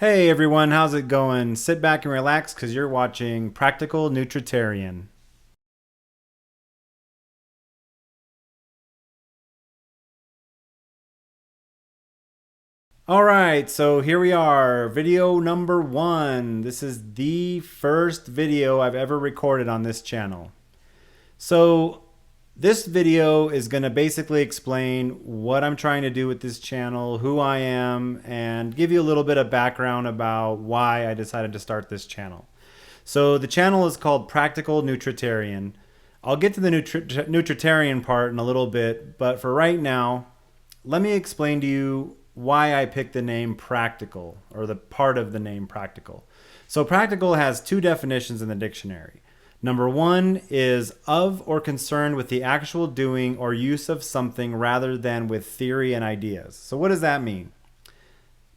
Hey everyone, how's it going? Sit back and relax because you're watching Practical Nutritarian. All right, so here we are, video number one. This is the first video I've ever recorded on this channel. So, this video is going to basically explain what I'm trying to do with this channel, who I am, and give you a little bit of background about why I decided to start this channel. So the channel is called Practical Nutritarian. I'll get to the Nutritarian part in a little bit, but for right now, let me explain to you why I picked the name Practical, or the part of the name Practical. So practical has two definitions in the dictionary. Number one is of or concerned with the actual doing or use of something rather than with theory and ideas. So what does that mean?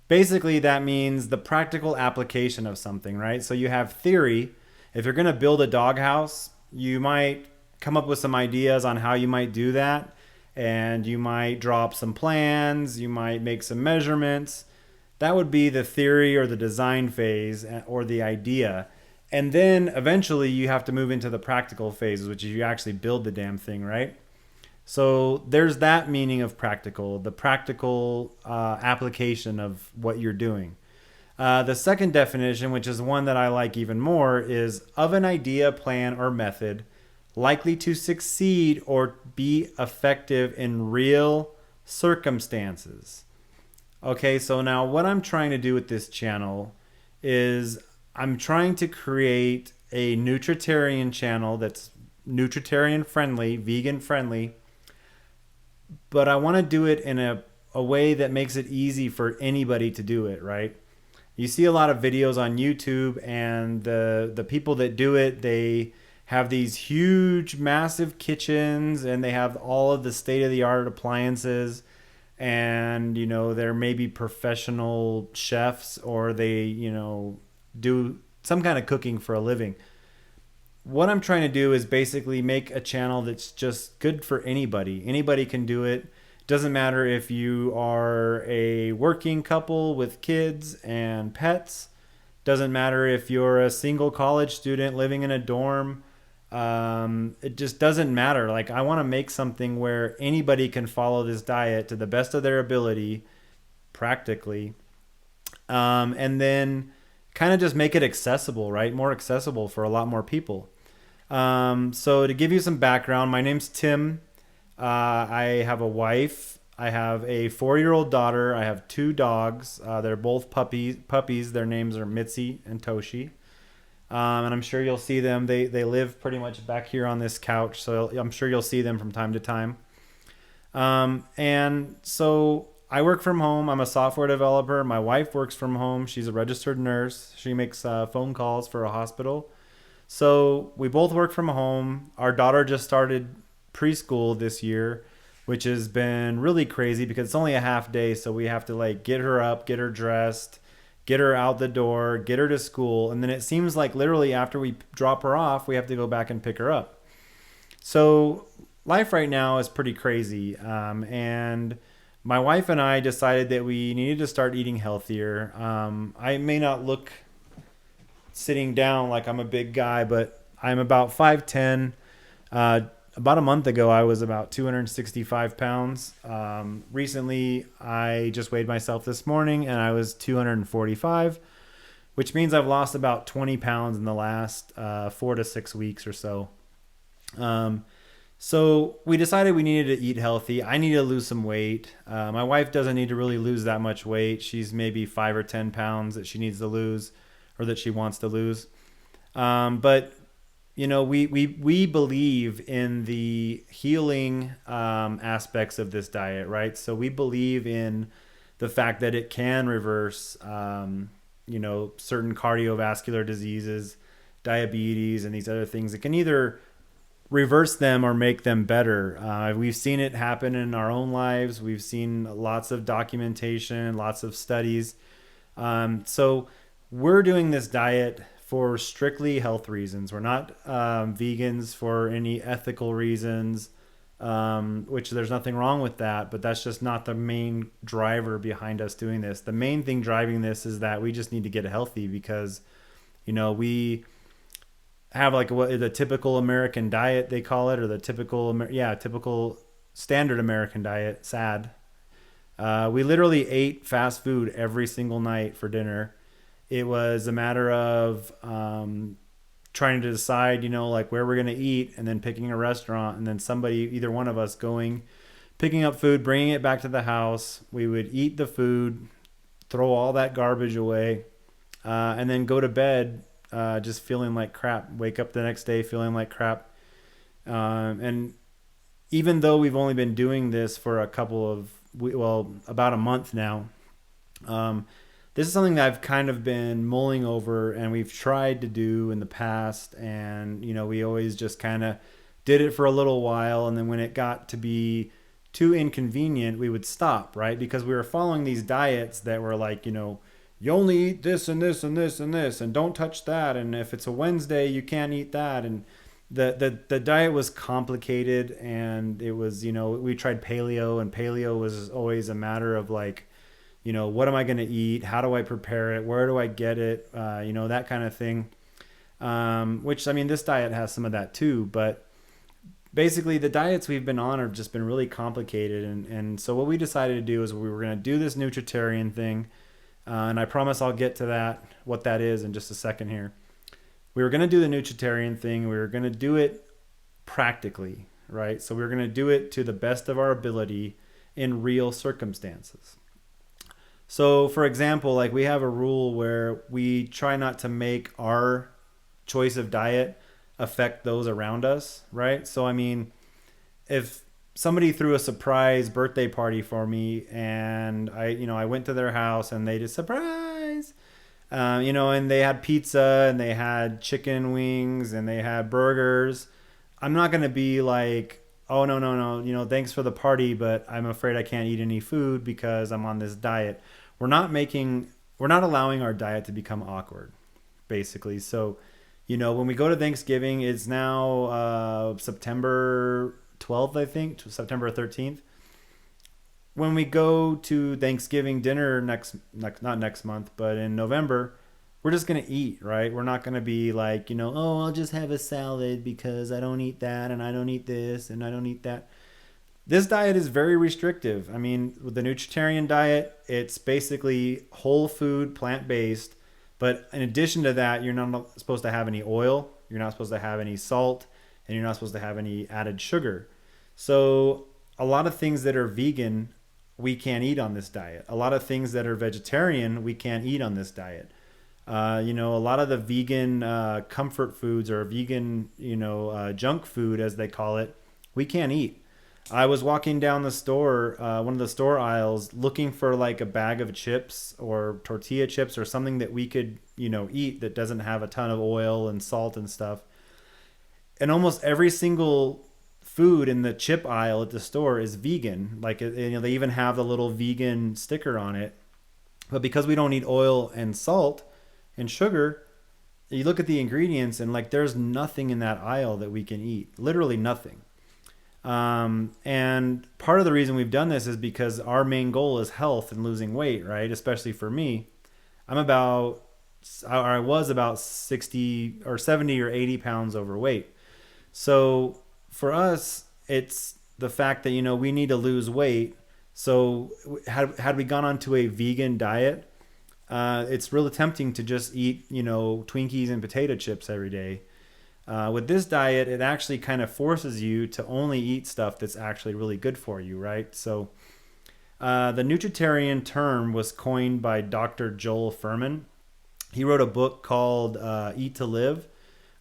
Basically, that means the practical application of something, right? So you have theory. If you're going to build a doghouse, you might come up with some ideas on how you might do that. And you might draw up some plans, you might make some measurements. That would be the theory or the design phase or the idea. And then eventually you have to move into the practical phases, which is you actually build the damn thing, right? So there's that meaning of practical, the practical application of what you're doing. The second definition, which is one that I like even more, is of an idea, plan, or method likely to succeed or be effective in real circumstances. Okay, so now what I'm trying to do with this channel is I'm trying to create a nutritarian channel that's nutritarian friendly, vegan friendly, but I want to do it in a way that makes it easy for anybody to do it, right? You see a lot of videos on YouTube, and the people that do it, they have these huge, massive kitchens, and they have all of the state-of-the-art appliances, and they're maybe professional chefs, or they do some kind of cooking for a living. What I'm trying to do is basically make a channel that's just good for anybody. Anybody can do it. Doesn't matter if you are a working couple with kids and pets. Doesn't matter if you're a single college student living in a dorm. It just doesn't matter. Like, I want to make something where anybody can follow this diet to the best of their ability, practically, and then kind of just make it accessible, right? More accessible for a lot more people. So to give you some background, my name's Tim. I have a wife. I have a 4-year-old daughter. I have 2 dogs. They're both puppies. Their names are Mitzi and Toshi. And I'm sure you'll see them. They live pretty much back here on this couch, so I'm sure you'll see them from time to time. And so I work from home. I'm a software developer. My wife works from home. She's a registered nurse. She makes phone calls for a hospital. So we both work from home. Our daughter just started preschool this year, which has been really crazy because it's only a half day. So we have to like get her up, get her dressed, get her out the door, get her to school. And then it seems like literally after we drop her off, we have to go back and pick her up. So life right now is pretty crazy. And my wife and I decided that we needed to start eating healthier. I may not look sitting down like I'm a big guy, but I'm about 5'10". About a month ago, I was about 265 pounds. Recently, I just weighed myself this morning, and I was 245, which means I've lost about 20 pounds in the last 4 to 6 weeks or so. So we decided we needed to eat healthy. I need to lose some weight. My wife doesn't need to really lose that much weight. She's maybe 5 or 10 pounds that she needs to lose, or that she wants to lose. But we believe in the healing aspects of this diet, right? So we believe in the fact that it can reverse, certain cardiovascular diseases, diabetes, and these other things. It can either reverse them or make them better. We've seen it happen in our own lives. We've seen lots of documentation, lots of studies. So we're doing this diet for strictly health reasons. We're not vegans for any ethical reasons. which there's nothing wrong with that, but that's just not the main driver behind us doing this. The main thing driving this is that we just need to get healthy because, we have like what the typical American diet they call it, or the typical standard American diet. Sad. We literally ate fast food every single night for dinner. It was a matter of trying to decide, like where we're going to eat, and then picking a restaurant, and then somebody, either one of us, picking up food, bringing it back to the house. We would eat the food, throw all that garbage away, and then go to bed just feeling like crap. Wake up the next day feeling like crap. And even though we've only been doing this for about a month now, this is something that I've kind of been mulling over, and we've tried to do in the past. And, we always just kind of did it for a little while. And then when it got to be too inconvenient, we would stop, right? Because we were following these diets that were like, you only eat this and this and this and this, and don't touch that. And if it's a Wednesday, you can't eat that. And the diet was complicated, and it was, we tried paleo, and paleo was always a matter of like, what am I going to eat? How do I prepare it? Where do I get it? That kind of thing. Which, I mean, this diet has some of that too, but basically the diets we've been on have just been really complicated. And so what we decided to do is we were going to do this Nutritarian thing. And I promise I'll get to what that is in just a second here. We were going to do the Nutritarian thing. We were going to do it practically, right? So we were going to do it to the best of our ability in real circumstances. So, for example, like we have a rule where we try not to make our choice of diet affect those around us, right? So, I mean, if somebody threw a surprise birthday party for me, and I went to their house and they just surprise, and they had pizza and they had chicken wings and they had burgers, I'm not going to be like, oh, no, thanks for the party, but I'm afraid I can't eat any food because I'm on this diet. We're not allowing our diet to become awkward, basically. So, when we go to Thanksgiving, it's now September 12th, I think, to September 13th. When we go to Thanksgiving dinner not next month, but in November, we're just going to eat, right? We're not going to be like, oh, I'll just have a salad because I don't eat that, and I don't eat this, and I don't eat that. This diet is very restrictive. I mean, with the Nutritarian diet, it's basically whole food, plant-based. But in addition to that, you're not supposed to have any oil. You're not supposed to have any salt. And you're not supposed to have any added sugar. So a lot of things that are vegan, we can't eat on this diet. A lot of things that are vegetarian, we can't eat on this diet. A lot of the vegan comfort foods, or vegan, junk food, as they call it, we can't eat. I was walking down the store, one of the store aisles, looking for like a bag of chips or tortilla chips or something that we could, eat that doesn't have a ton of oil and salt and stuff. And almost every single food in the chip aisle at the store is vegan. Like, they even have the little vegan sticker on it. But because we don't need oil and salt and sugar, you look at the ingredients and like there's nothing in that aisle that we can eat. Literally nothing. And part of the reason we've done this is because our main goal is health and losing weight, right? Especially for me. I was about 60 or 70 or 80 pounds overweight. So for us, it's the fact that, we need to lose weight. So had we gone onto a vegan diet, it's really tempting to just eat, Twinkies and potato chips every day. With this diet, it actually kind of forces you to only eat stuff that's actually really good for you, right? So the Nutritarian term was coined by Dr. Joel Fuhrman. He wrote a book called Eat to Live.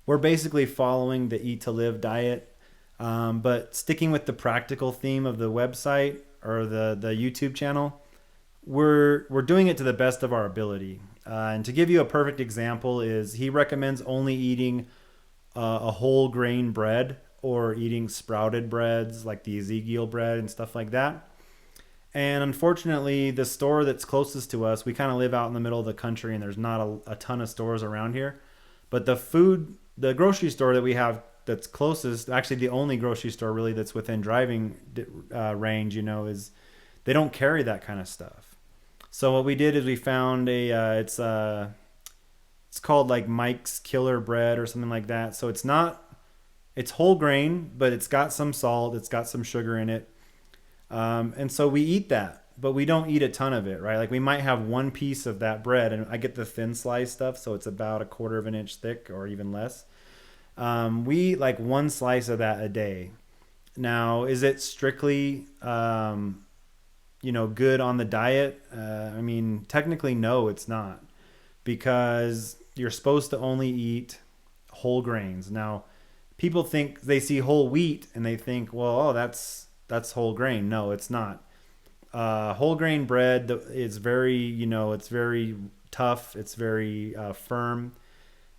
We're basically following the Eat to Live diet, but sticking with the practical theme of the website or the YouTube channel, we're doing it to the best of our ability. And to give you a perfect example is he recommends only eating a whole grain bread, or eating sprouted breads like the Ezekiel bread and stuff like that. And unfortunately, the store that's closest to us, we kind of live out in the middle of the country and there's not a ton of stores around here. But the grocery store that we have that's closest, actually the only grocery store really that's within driving range, is they don't carry that kind of stuff. So what we did is we found it's called like Mike's Killer Bread or something like that. So it's whole grain, but it's got some salt, it's got some sugar in it. And so we eat that, but we don't eat a ton of it, right? Like we might have one piece of that bread, and I get the thin slice stuff, so it's about 1/4 of an inch thick or even less. We eat like one slice of that a day. Now, is it strictly, good on the diet? I mean, technically, no, it's not, because you're supposed to only eat whole grains. Now, people think they see whole wheat and they think, well, oh, that's whole grain. No, it's not. Whole grain bread is very, it's very tough. It's very firm.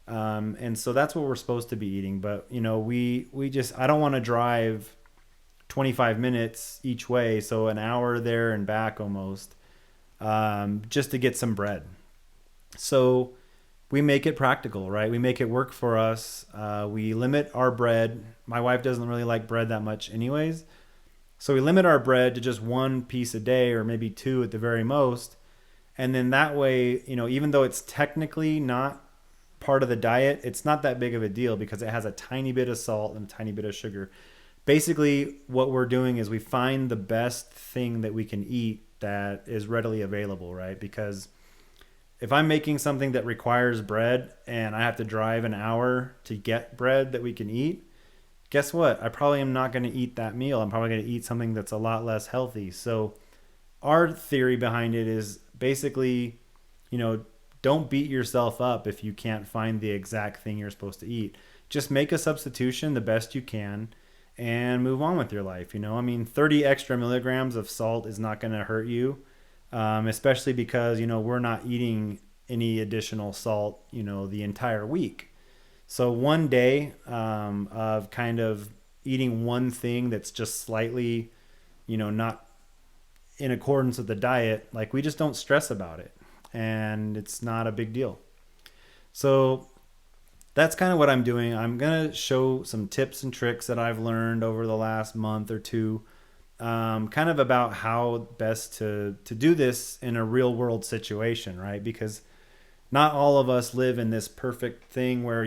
And so that's what we're supposed to be eating. But, I don't want to drive 25 minutes each way. So an hour there and back almost, just to get some bread. So we make it practical, right? We make it work for us. We limit our bread. My wife doesn't really like bread that much anyways. So we limit our bread to just one piece a day, or maybe two at the very most. And then that way, even though it's technically not part of the diet, it's not that big of a deal because it has a tiny bit of salt and a tiny bit of sugar. Basically, what we're doing is we find the best thing that we can eat that is readily available, right? Because if I'm making something that requires bread and I have to drive an hour to get bread that we can eat, guess what? I probably am not going to eat that meal. I'm probably going to eat something that's a lot less healthy. So our theory behind it is basically, don't beat yourself up if you can't find the exact thing you're supposed to eat. Just make a substitution the best you can and move on with your life. 30 extra milligrams of salt is not going to hurt you. Especially because, we're not eating any additional salt, the entire week. So one day of kind of eating one thing that's just slightly, not in accordance with the diet, like we just don't stress about it, and it's not a big deal. So that's kind of what I'm doing. I'm going to show some tips and tricks that I've learned over the last month or two, kind of about how best to do this in a real world situation, right? Because not all of us live in this perfect thing where,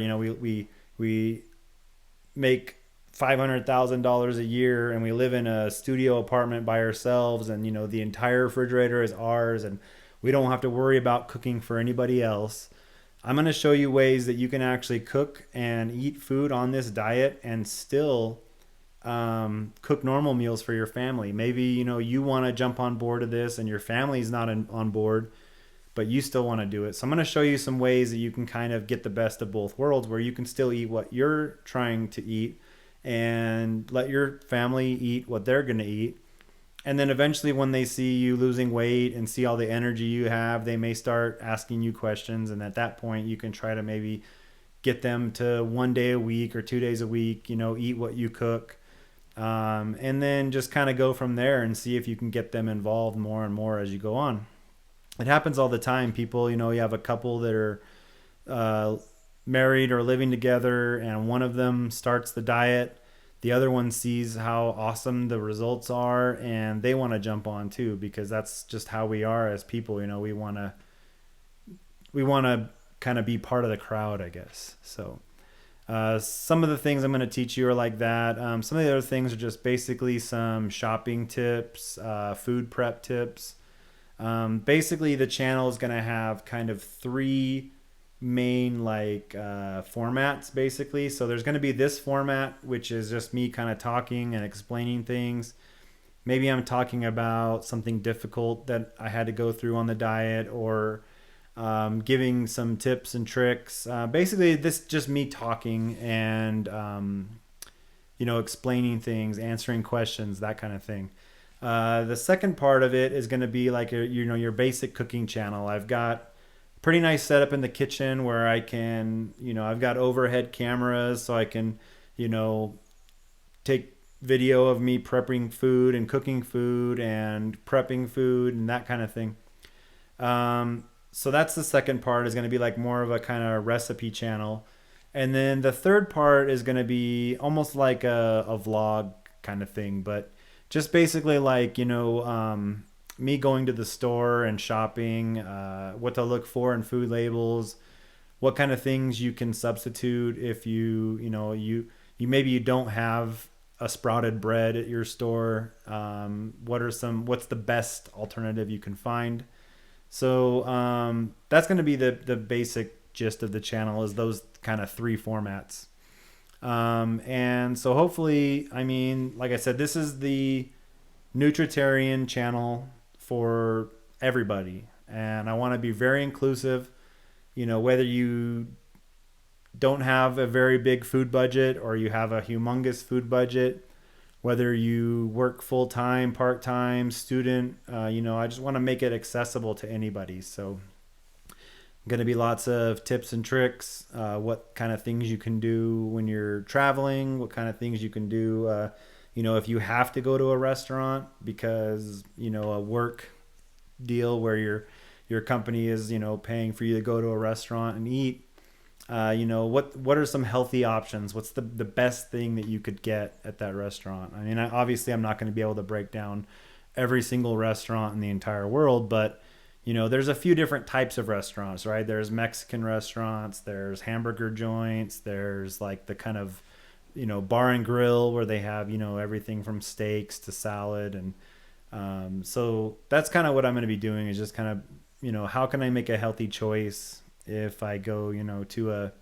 we make $500,000 a year and we live in a studio apartment by ourselves, and, the entire refrigerator is ours and we don't have to worry about cooking for anybody else. I'm going to show you ways that you can actually cook and eat food on this diet and still cook normal meals for your family. Maybe, you want to jump on board of this and your family's not on board, but you still want to do it. So I'm going to show you some ways that you can kind of get the best of both worlds, where you can still eat what you're trying to eat and let your family eat what they're going to eat. And then eventually when they see you losing weight and see all the energy you have, they may start asking you questions. And at that point, you can try to maybe get them to 1 day a week or 2 days a week, eat what you cook. And then just kind of go from there and see if you can get them involved more and more as you go on. It happens all the time. People, you have a couple that are married or living together, and one of them starts the diet. The other one sees how awesome the results are, and they want to jump on too, because that's just how we are as people. We want to kind of be part of the crowd, I guess. So some of the things I'm going to teach you are like that. Some of the other things are just basically some shopping tips, food prep tips. Basically, the channel is going to have kind of three main formats, basically. So there's going to be this format, which is just me kind of talking and explaining things. Maybe I'm talking about something difficult that I had to go through on the diet, or giving some tips and tricks. Basically, this is just me talking and explaining things, answering questions, that kind of thing. The second part of it is going to be like your basic cooking channel. I've got pretty nice setup in the kitchen where I can, I've got overhead cameras so I can, take video of me prepping food and cooking food and prepping food and that kind of thing. So that's the second part, is going to be like more of a kind of recipe channel. And then the third part is going to be almost like a vlog kind of thing, but just basically like, me going to the store and shopping, what to look for in food labels, what kind of things you can substitute if you maybe you don't have a sprouted bread at your store. What's the best alternative you can find? So that's going to be the basic gist of the channel, is those kind of three formats. And so hopefully, I mean, like I said, this is the Nutritarian channel for everybody. And I want to be very inclusive, whether you don't have a very big food budget or you have a humongous food budget, whether you work full-time, part-time, student, I just want to make it accessible to anybody. So going to be lots of tips and tricks, what kind of things you can do when you're traveling, what kind of things you can do, if you have to go to a restaurant because, a work deal where your company is, paying for you to go to a restaurant and eat. What are some healthy options? What's the best thing that you could get at that restaurant? I mean, obviously I'm not going to be able to break down every single restaurant in the entire world, but there's a few different types of restaurants, right? There's Mexican restaurants, there's hamburger joints, there's like the kind of, bar and grill where they have, everything from steaks to salad. And so that's kind of what I'm going to be doing, is just kind of, how can I make a healthy choice if I go, to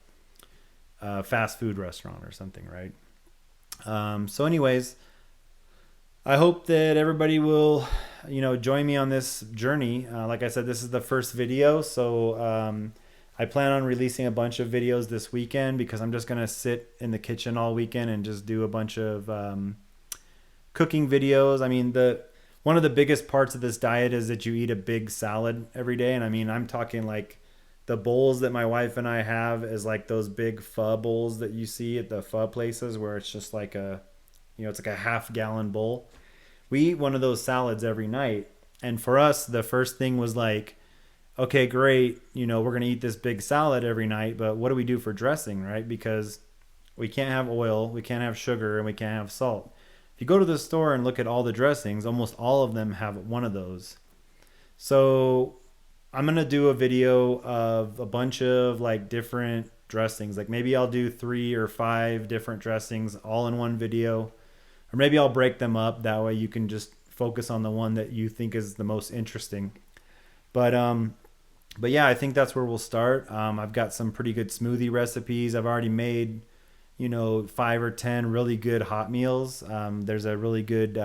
a fast food restaurant or something, right? So anyways, I hope that everybody will, join me on this journey. Like I said, this is the first video, so I plan on releasing a bunch of videos this weekend because I'm just going to sit in the kitchen all weekend and just do a bunch of cooking videos. I mean, one of the biggest parts of this diet is that you eat a big salad every day. And I mean, I'm talking like the bowls that my wife and I have is like those big pho bowls that you see at the pho places where it's just like it's like a half-gallon bowl. We eat one of those salads every night. And for us, the first thing was like, okay, great. We're going to eat this big salad every night, but what do we do for dressing, right? Because we can't have oil, we can't have sugar, and we can't have salt. If you go to the store and look at all the dressings, almost all of them have one of those. So I'm going to do a video of a bunch of like different dressings. Like maybe I'll do 3 or 5 different dressings all in one video. Or maybe I'll break them up. That way you can just focus on the one that you think is the most interesting. But yeah, I think that's where we'll start. I've got some pretty good smoothie recipes. I've already made, 5 or 10 really good hot meals. There's a really good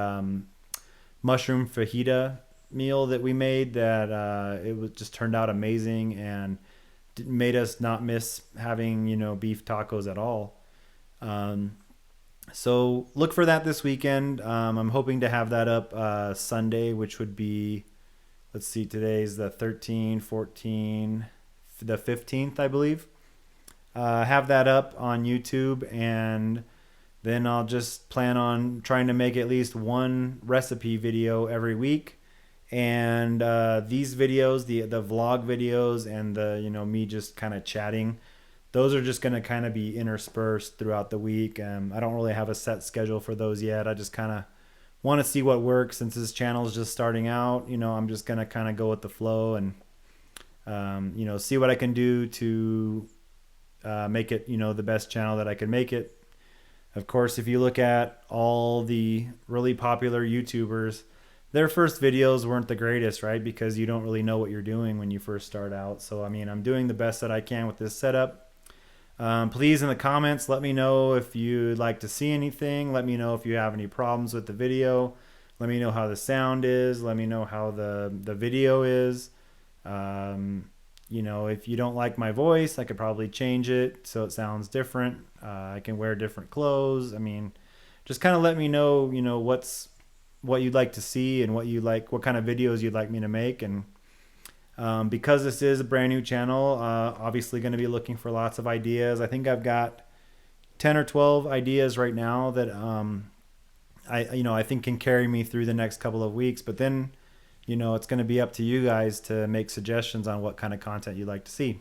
mushroom fajita meal that we made that it was just turned out amazing and made us not miss having, beef tacos at all. So look for that this weekend. I'm hoping to have that up Sunday, which would be, let's see, today's the 13, 14, the 15th, I believe. Have that up on YouTube, and then I'll just plan on trying to make at least one recipe video every week. And these videos, the vlog videos and the, me just kind of chatting, those are just going to kind of be interspersed throughout the week. I don't really have a set schedule for those yet. I just kind of want to see what works since this channel is just starting out. I'm just going to kind of go with the flow and, see what I can do to make it, the best channel that I can make it. Of course, if you look at all the really popular YouTubers, their first videos weren't the greatest, right? Because you don't really know what you're doing when you first start out. So, I mean, I'm doing the best that I can with this setup. Please, in the comments, let me know if you'd like to see anything. Let me know if you have any problems with the video. Let me know how the sound is. Let me know how the video is. If you don't like my voice, I could probably change it so it sounds different. I can wear different clothes. I mean, just kind of let me know, what you'd like to see and what kind of videos you'd like me to make. And because this is a brand new channel, obviously going to be looking for lots of ideas. I think I've got 10 or 12 ideas right now that I think can carry me through the next couple of weeks. But then, it's going to be up to you guys to make suggestions on what kind of content you'd like to see.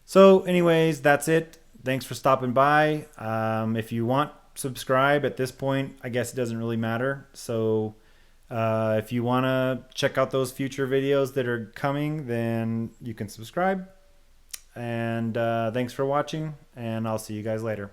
So anyways, that's it. thanks for stopping by. If you want, subscribe. At this point, I guess it doesn't really matter. So if you want to check out those future videos that are coming, then you can subscribe. And thanks for watching, and I'll see you guys later.